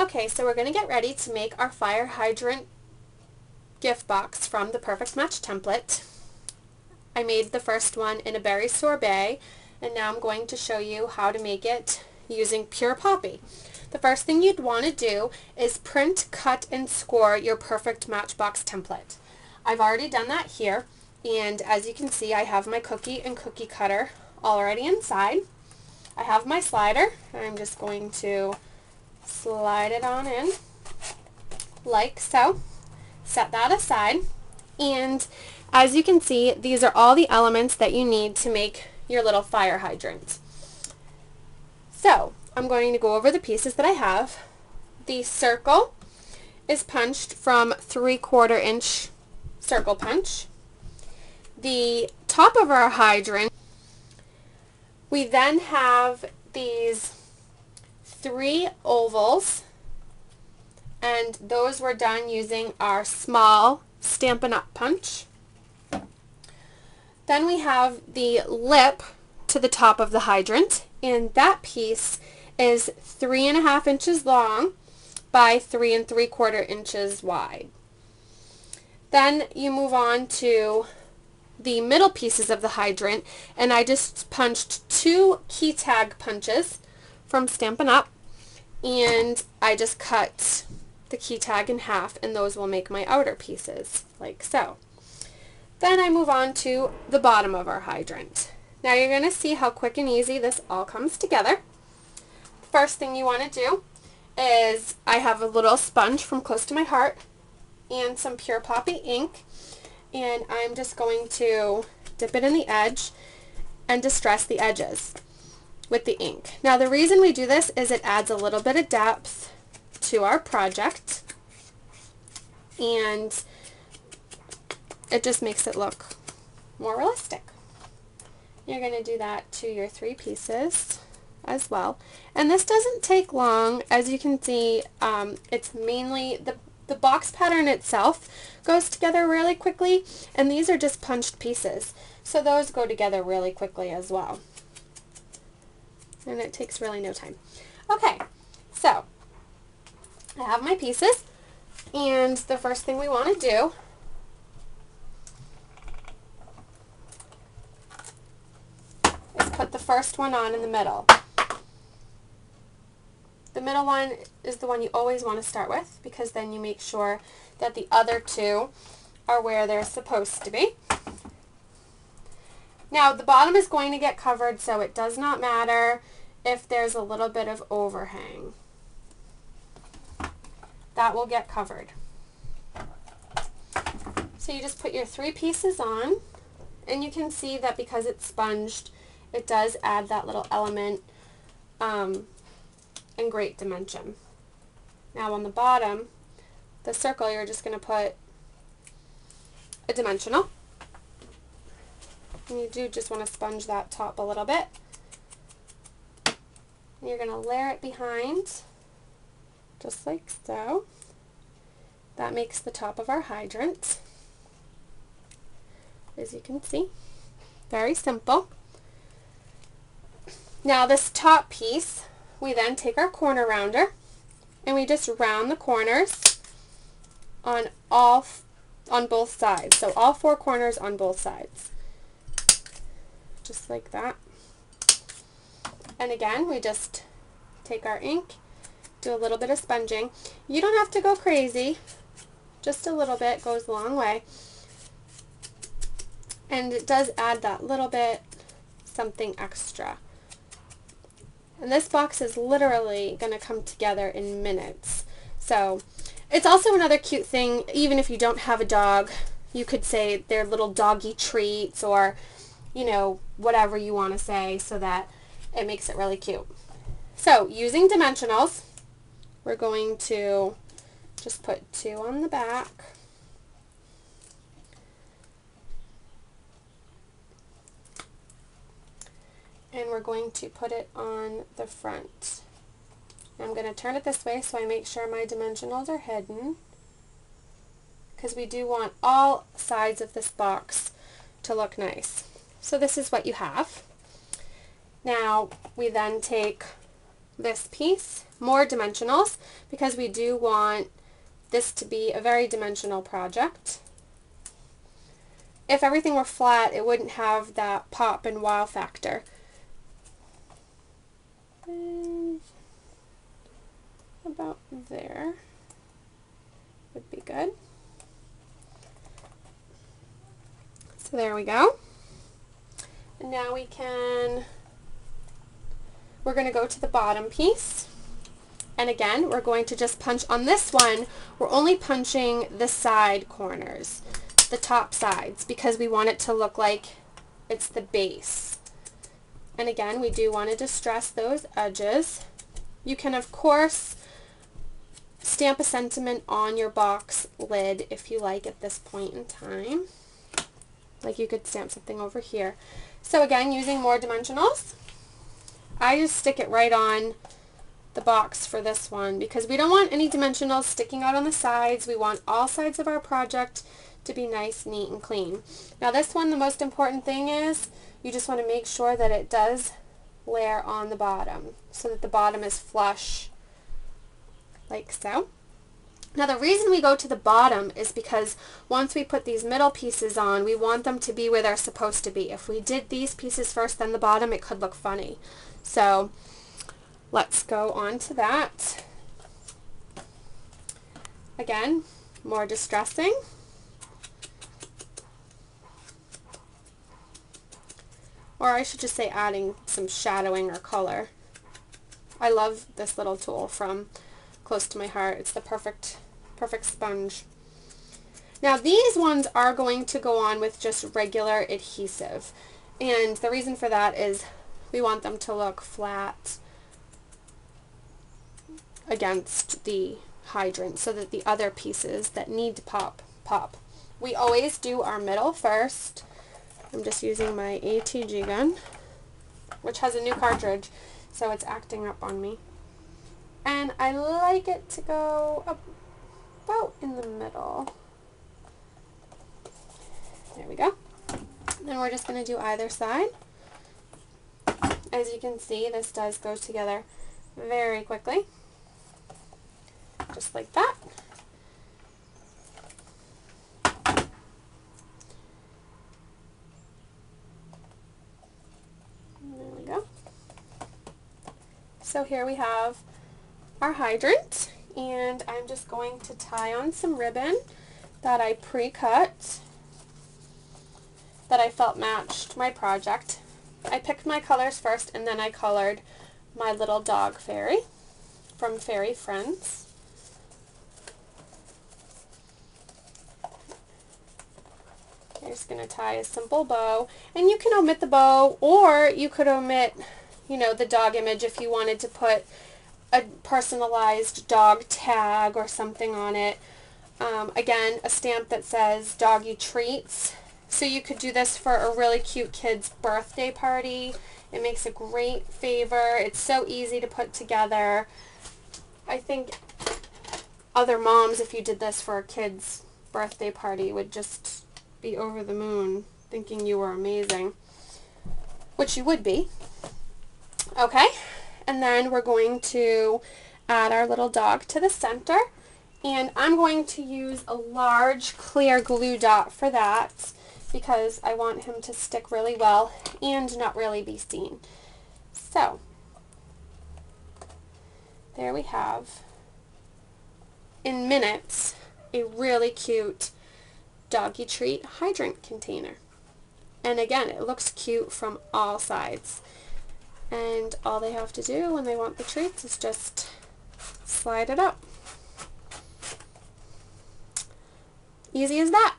Okay, so we're going to get ready to make our fire hydrant gift box from the Perfect Match template. I made the first one in a berry sorbet, and now I'm going to show you how to make it using pure poppy. The first thing you'd want to do is print, cut, and score your Perfect Matchbox template. I've already done that here, and as you can see, I have my cookie and cookie cutter already inside. I have my slider, and I'm just going to slide it on in like so. Set that aside, and as you can see, these are all the elements that you need to make your little fire hydrant. So I'm going to go over the pieces that I have. The circle is punched from 3/4 inch circle punch. The top of our hydrant, we then have these 3 ovals, and those were done using our small Stampin' Up! Punch. Then we have the lip to the top of the hydrant, and that piece is 3.5 inches long by 3 3/4 inches wide. Then you move on to the middle pieces of the hydrant, and I just punched 2 key tag punches from Stampin' Up! And I just cut the key tag in half, and those will make my outer pieces, like so. Then I move on to the bottom of our hydrant. Now you're going to see how quick and easy this all comes together. First thing you want to do is, I have a little sponge from Close to My Heart and some pure poppy ink, and I'm just going to dip it in the edge and distress the edges with the ink. Now the reason we do this is it adds a little bit of depth to our project, and it just makes it look more realistic. You're going to do that to your 3 pieces as well, and this doesn't take long. As you can see, it's mainly the box pattern itself goes together really quickly, and these are just punched pieces, so those go together really quickly as well, and it takes really no time. Okay, so I have my pieces, and the first thing we want to do is put the first one on in the middle. The middle one is the one you always want to start with, because then you make sure that the other 2 are where they're supposed to be. Now the bottom is going to get covered, so it does not matter if there's a little bit of overhang. That will get covered. So you just put your 3 pieces on, and you can see that because it's sponged, it does add that little element in great dimension. Now on the bottom, the circle, you're just going to put a dimensional. And you do just want to sponge that top a little bit. And you're going to layer it behind, just like so. That makes the top of our hydrant, as you can see. Very simple. Now this top piece, we then take our corner rounder, and we just round the corners on both sides. So all 4 corners on both sides. Just like that. And again, we just take our ink, do a little bit of sponging. You don't have to go crazy. Just a little bit goes a long way. And it does add that little bit something extra. And this box is literally going to come together in minutes. So it's also another cute thing, even if you don't have a dog, you could say they're little doggy treats, or, you know, whatever you want to say, so that it makes it really cute. So using dimensionals, we're going to just put 2 on the back. And we're going to put it on the front. I'm going to turn it this way so I make sure my dimensionals are hidden, because we do want all sides of this box to look nice. So this is what you have. Now we then take this piece more dimensionals because we do want this to be a very dimensional project. If everything were flat, it wouldn't have that pop and wow factor. About there would be good. So there we go. And now we're going to go to the bottom piece. And again, we're going to just punch on this one. We're only punching the side corners, the top sides, because we want it to look like it's the base. And again, we do want to distress those edges. You can, of course, stamp a sentiment on your box lid if you like at this point in time. Like you could stamp something over here. So again, using more dimensionals, I just stick it right on the box for this one because we don't want any dimensionals sticking out on the sides. We want all sides of our project to be nice, neat, and clean. Now this one, the most important thing is you just want to make sure that it does layer on the bottom so that the bottom is flush like so. Now the reason we go to the bottom is because once we put these middle pieces on, we want them to be where they're supposed to be. If we did these pieces first, then the bottom, it could look funny. So let's go on to that. Again, more distressing. Or I should just say adding some shadowing or color. I love this little tool from Close to My Heart. It's the perfect sponge. Now these ones are going to go on with just regular adhesive. And the reason for that is we want them to look flat against the hydrant so that the other pieces that need to pop. We always do our middle first. I'm just using my ATG gun, which has a new cartridge, so it's acting up on me. And I like it to go about in the middle. There we go. Then we're just going to do either side. As you can see, this does go together very quickly. Just like that. There we go. So here we have our hydrant, and I'm just going to tie on some ribbon that I pre-cut that I felt matched my project. I picked my colors first, and then I colored my little dog fairy from Fairy Friends. I'm just going to tie a simple bow, and you can omit the bow, or you could omit, you know, the dog image if you wanted to put a personalized dog tag or something on it. Again, a stamp that says Doggy Treats. So you could do this for a really cute kid's birthday party. It makes a great favor. It's so easy to put together. I think other moms, if you did this for a kid's birthday party, would just be over the moon thinking you were amazing, which you would be. Okay, and then we're going to add our little dog to the center, and I'm going to use a large clear glue dot for that because I want him to stick really well and not really be seen. So there we have, in minutes, a really cute Doggy Treat hydrant container. And again, it looks cute from all sides. And all they have to do when they want the treats is just slide it up. Easy as that.